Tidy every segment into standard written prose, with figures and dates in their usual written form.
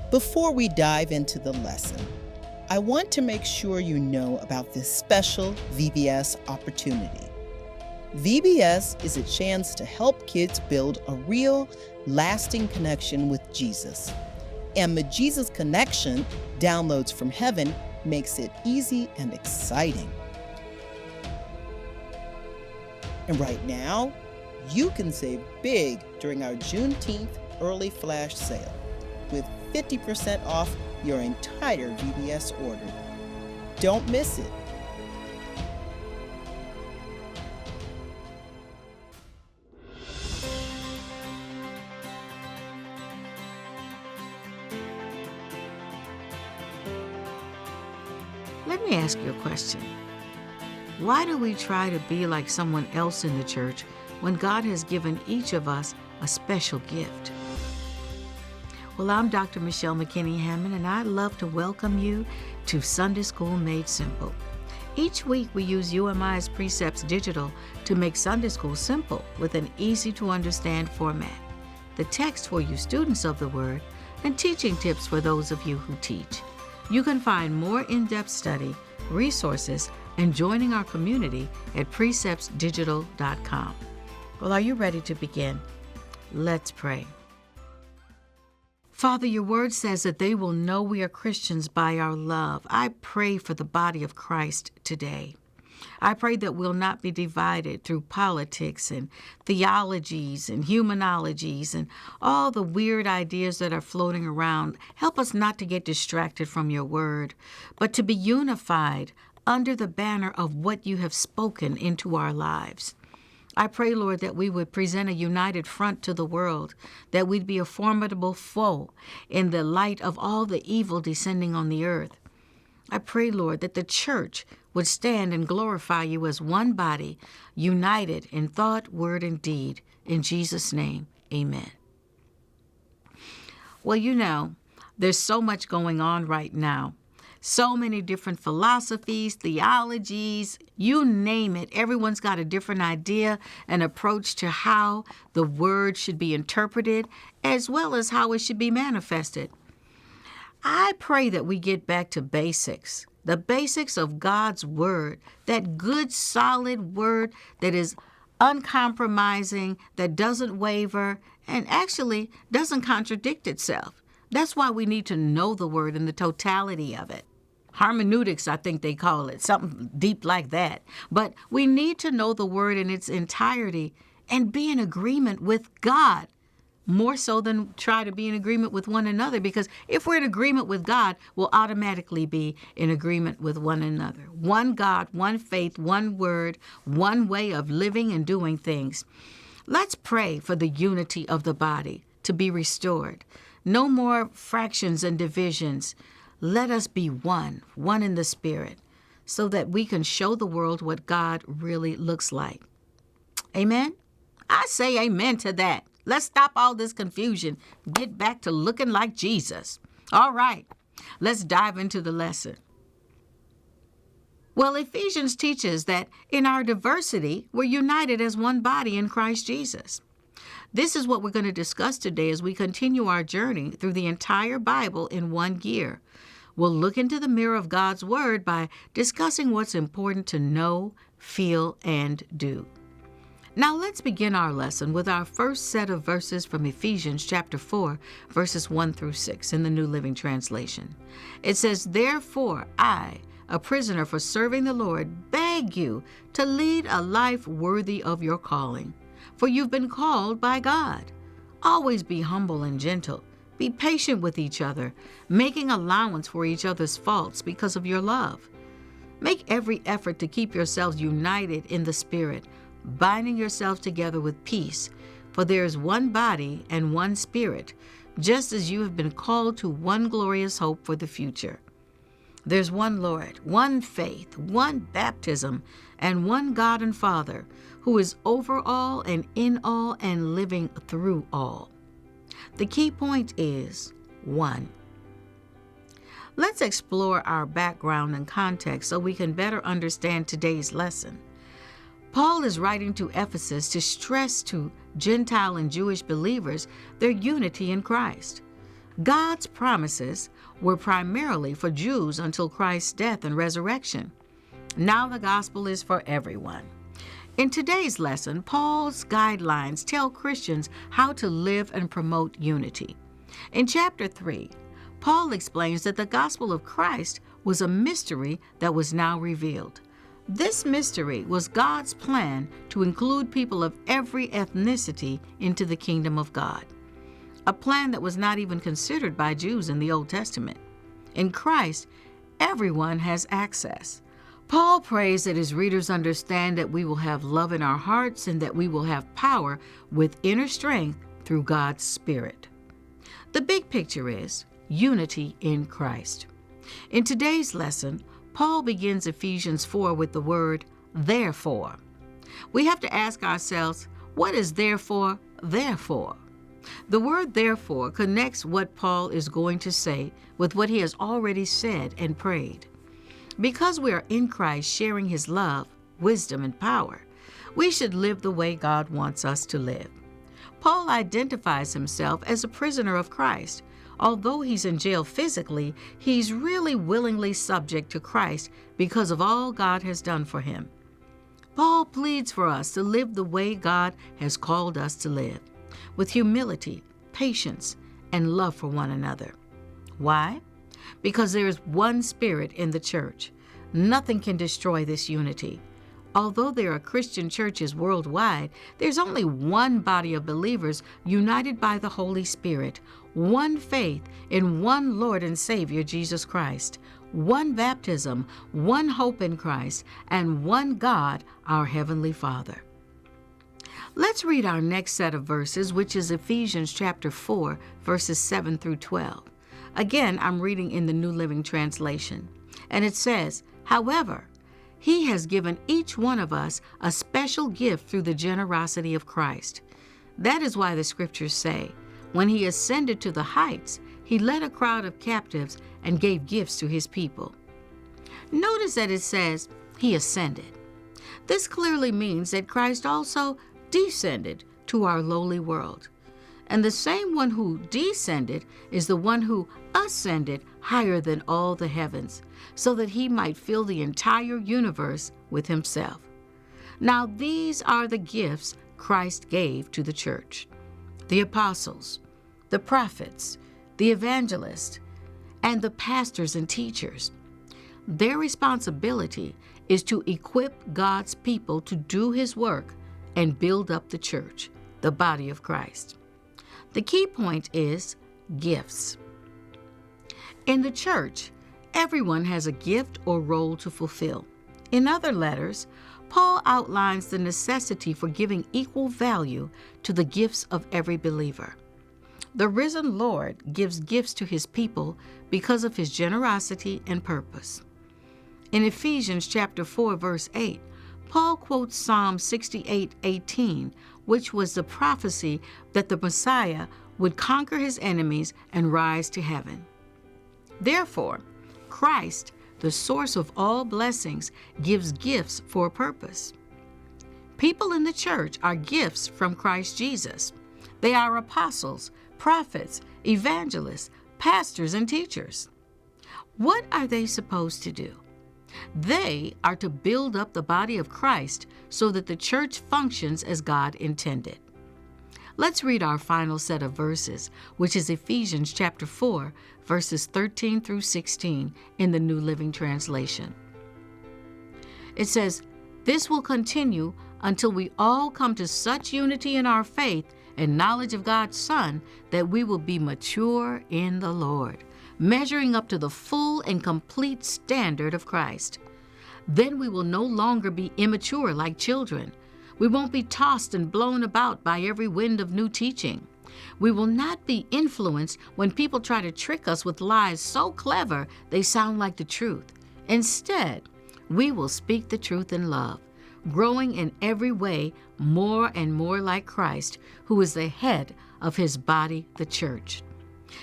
Before we dive into the lesson, I want to make sure you know about this special VBS opportunity. VBS is a chance to help kids build a real, lasting connection with Jesus. And the Jesus Connection, downloads from heaven, makes it easy and exciting. And right now, you can save big during our Juneteenth early flash sale with 50% off your entire VBS order. Don't miss it. Let me ask you a question. Why do we try to be like someone else in the church when God has given each of us a special gift? Well, I'm Dr. Michelle McKinney Hammond, and I'd love to welcome you to Sunday School Made Simple. Each week, we use UMI's Precepts Digital to make Sunday School simple with an easy-to-understand format, the text for you students of the Word, and teaching tips for those of you who teach. You can find more in-depth study, resources, and joining our community at preceptsdigital.com. Well, are you ready to begin? Let's pray. Father, your word says that they will know we are Christians by our love. I pray for the body of Christ today. I pray that we'll not be divided through politics and theologies and humanologies and all the weird ideas that are floating around. Help us not to get distracted from your word, but to be unified under the banner of what you have spoken into our lives. I pray, Lord, that we would present a united front to the world, that we'd be a formidable foe in the light of all the evil descending on the earth. I pray, Lord, that the church would stand and glorify you as one body, united in thought, word, and deed. In Jesus' name, amen. Well, you know, there's so much going on right now. So many different philosophies, theologies, you name it. Everyone's got a different idea and approach to how the word should be interpreted, as well as how it should be manifested. I pray that we get back to basics, the basics of God's word, that good, solid word that is uncompromising, that doesn't waver, and actually doesn't contradict itself. That's why we need to know the word in the totality of it. Hermeneutics, I think they call it, something deep like that. But we need to know the word in its entirety and be in agreement with God, more so than try to be in agreement with one another, because if we're in agreement with God, we'll automatically be in agreement with one another. One God, one faith, one word, one way of living and doing things. Let's pray for the unity of the body to be restored. No more fractions and divisions. Let us be one in the Spirit, so that we can show the world what God really looks like. Amen? I say amen to that. Let's stop all this confusion. Get back to looking like Jesus. All right, let's dive into the lesson. Well, Ephesians teaches that in our diversity, we're united as one body in Christ Jesus. This is what we're going to discuss today as we continue our journey through the entire Bible in one year. We'll look into the mirror of God's Word by discussing what's important to know, feel, and do. Now let's begin our lesson with our first set of verses from Ephesians chapter 4, verses 1 through 6 in the New Living Translation. It says, "Therefore I, a prisoner for serving the Lord, beg you to lead a life worthy of your calling. For you've been called by God. Always be humble and gentle. Be patient with each other, making allowance for each other's faults because of your love. Make every effort to keep yourselves united in the Spirit, binding yourselves together with peace. For there is one body and one Spirit, just as you have been called to one glorious hope for the future. There's one Lord, one faith, one baptism, and one God and Father, who is over all and in all and living through all." The key point is one. Let's explore our background and context so we can better understand today's lesson. Paul is writing to Ephesus to stress to Gentile and Jewish believers their unity in Christ. God's promises were primarily for Jews until Christ's death and resurrection. Now the gospel is for everyone. In today's lesson, Paul's guidelines tell Christians how to live and promote unity. In chapter 3, Paul explains that the gospel of Christ was a mystery that was now revealed. This mystery was God's plan to include people of every ethnicity into the kingdom of God, a plan that was not even considered by Jews in the Old Testament. In Christ, everyone has access. Paul prays that his readers understand that we will have love in our hearts and that we will have power with inner strength through God's Spirit. The big picture is unity in Christ. In today's lesson, Paul begins Ephesians 4 with the word therefore. We have to ask ourselves, what is therefore there for? The word therefore connects what Paul is going to say with what he has already said and prayed. Because we are in Christ sharing his love, wisdom, and power, we should live the way God wants us to live. Paul identifies himself as a prisoner of Christ. Although he's in jail physically, he's really willingly subject to Christ because of all God has done for him. Paul pleads for us to live the way God has called us to live, with humility, patience, and love for one another. Why? Because there is one Spirit in the church. Nothing can destroy this unity. Although there are Christian churches worldwide, there's only one body of believers united by the Holy Spirit, one faith in one Lord and Savior, Jesus Christ, one baptism, one hope in Christ, and one God, our Heavenly Father. Let's read our next set of verses, which is Ephesians chapter 4, verses 7 through 12. Again, I'm reading in the New Living Translation, and it says, "However, He has given each one of us a special gift through the generosity of Christ. That is why the scriptures say, when He ascended to the heights, He led a crowd of captives and gave gifts to His people." Notice that it says, He ascended. This clearly means that Christ also descended to our lowly world. And the same one who descended is the one who ascended higher than all the heavens, so that He might fill the entire universe with Himself. Now these are the gifts Christ gave to the church: the apostles, the prophets, the evangelists, and the pastors and teachers. Their responsibility is to equip God's people to do His work and build up the church, the body of Christ. The key point is gifts. In the church, everyone has a gift or role to fulfill. In other letters, Paul outlines the necessity for giving equal value to the gifts of every believer. The risen Lord gives gifts to His people because of His generosity and purpose. In Ephesians chapter 4, verse 8, Paul quotes Psalm 68:18, which was the prophecy that the Messiah would conquer his enemies and rise to heaven. Therefore, Christ, the source of all blessings, gives gifts for a purpose. People in the church are gifts from Christ Jesus. They are apostles, prophets, evangelists, pastors, and teachers. What are they supposed to do? They are to build up the body of Christ so that the church functions as God intended. Let's read our final set of verses, which is Ephesians chapter 4, verses 13 through 16 in the New Living Translation. It says, "This will continue until we all come to such unity in our faith and knowledge of God's Son that we will be mature in the Lord, measuring up to the full and complete standard of Christ. Then we will no longer be immature like children. We won't be tossed and blown about by every wind of new teaching. We will not be influenced when people try to trick us with lies so clever they sound like the truth. Instead, we will speak the truth in love, growing in every way more and more like Christ, who is the head of His body, the church.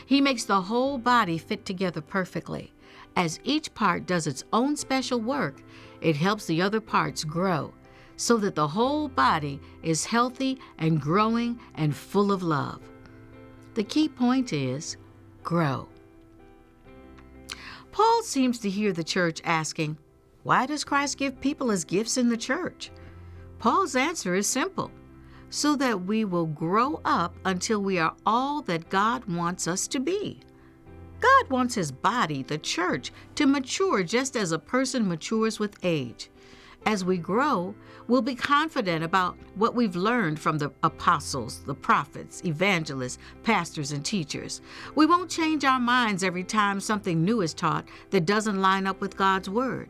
He makes the whole body fit together perfectly. As each part does its own special work, it helps the other parts grow, so that the whole body is healthy and growing and full of love." The key point is, grow. Paul seems to hear the church asking, why does Christ give people as gifts in the church? Paul's answer is simple, so that we will grow up until we are all that God wants us to be. God wants His body, the church, to mature just as a person matures with age. As we grow, we'll be confident about what we've learned from the apostles, the prophets, evangelists, pastors, and teachers. We won't change our minds every time something new is taught that doesn't line up with God's Word.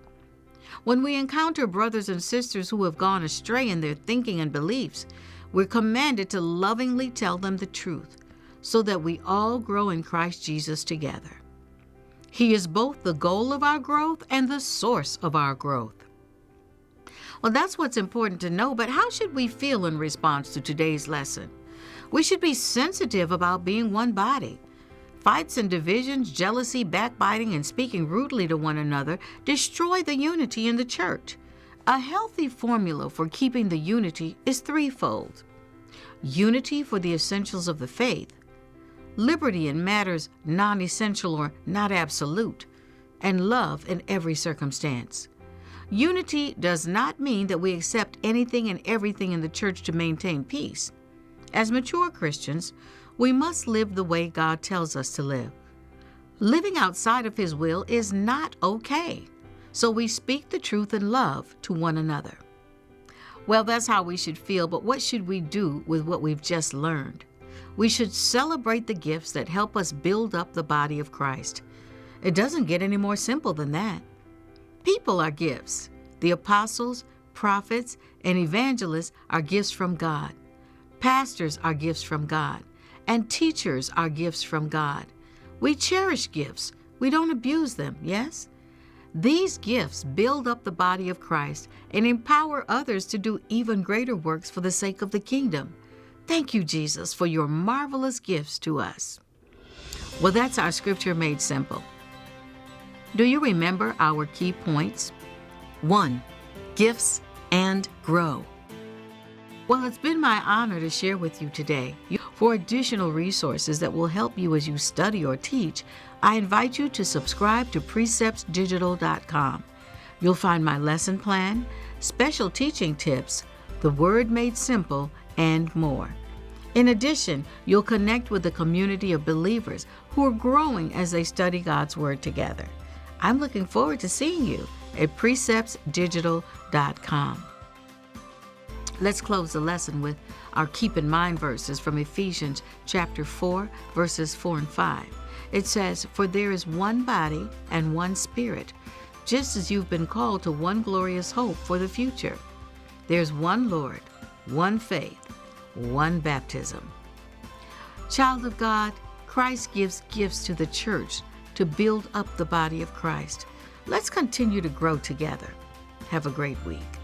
When we encounter brothers and sisters who have gone astray in their thinking and beliefs, we're commanded to lovingly tell them the truth so that we all grow in Christ Jesus together. He is both the goal of our growth and the source of our growth. Well, that's what's important to know, but how should we feel in response to today's lesson? We should be sensitive about being one body. Fights and divisions, jealousy, backbiting, and speaking rudely to one another destroy the unity in the church. A healthy formula for keeping the unity is threefold: unity for the essentials of the faith, liberty in matters non-essential or not absolute, and love in every circumstance. Unity does not mean that we accept anything and everything in the church to maintain peace. As mature Christians, we must live the way God tells us to live. Living outside of His will is not okay, so we speak the truth in love to one another. Well, that's how we should feel, but what should we do with what we've just learned? We should celebrate the gifts that help us build up the body of Christ. It doesn't get any more simple than that. People are gifts. The apostles, prophets, and evangelists are gifts from God. Pastors are gifts from God. And teachers are gifts from God. We cherish gifts. We don't abuse them, yes? These gifts build up the body of Christ and empower others to do even greater works for the sake of the kingdom. Thank you, Jesus, for your marvelous gifts to us. Well, that's our scripture made simple. Do you remember our key points? 1. Gifts and grow. Well, it's been my honor to share with you today. For additional resources that will help you as you study or teach, I invite you to subscribe to preceptsdigital.com. You'll find my lesson plan, special teaching tips, the Word Made Simple, and more. In addition, you'll connect with a community of believers who are growing as they study God's Word together. I'm looking forward to seeing you at preceptsdigital.com. Let's close the lesson with our keep in mind verses from Ephesians chapter 4, verses 4 and 5. It says, "For there is one body and one Spirit, just as you've been called to one glorious hope for the future. There's one Lord, one faith, one baptism." Child of God, Christ gives gifts to the church to build up the body of Christ. Let's continue to grow together. Have a great week.